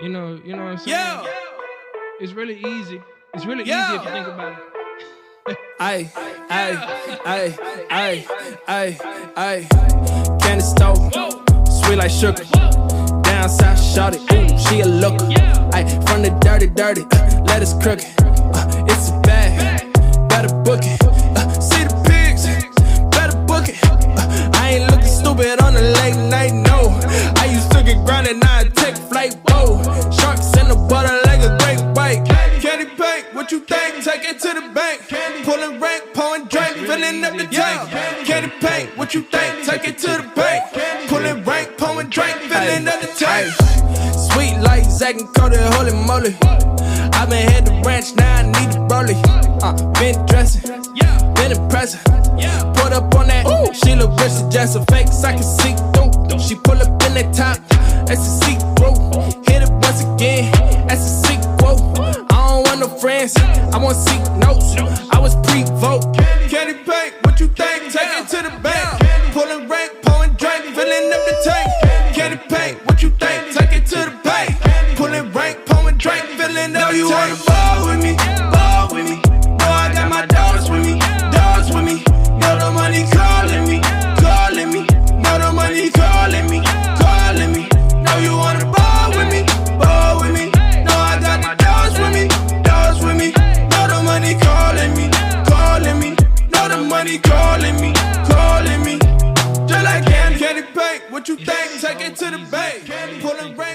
You know what I'm saying? Yeah. It's really easy. It's really easy if you think about it. Ay. Candy stove, sweet like sugar. Down south, shawty, she a looker. Ay, from the dirty, let us crook it. It's a bag, better book it. See the pigs, better book it. I ain't looking stupid on the late night, no. I used to get grounded, now I take flight, whoa. Sharks in the water like a great white. Candy paint, what you think? Take it to the bank. Pulling rank, pouring drink, filling up the tank. Candy paint, what you think? Take it to the bank. Pulling rank, pouring drink, filling up the tank. Sweet like Zach and Cody, holy moly. I been had the ranch, now I need the broly. Been dressing, been impressive. Put up on that, she look rich, just a fake, so I can see through. She pull up in that top, that's a see-through. Hit it once again, that's a sequel. I don't want no friends, I want seek notes. I was pre-vote. Candy paint, what you think? Take it to the bank. Pulling rank, pouring drink, filling up the tank. Candy paint, what you think? Take it to the bank. Pulling rank, pouring drink, filling up the tank. Know you wanna ball with me, ball with me. Know I got my dogs with me, dogs with me. Know the money calling me, calling me. Know the money calling me, calling me. Know you wanna ball with me, ball with me. Know I got my dogs with me, dogs with me. Know the money calling me, calling me. Know the money calling me, calling me. Just like candy paint, what you think? Take it to the bank. Pulling rank.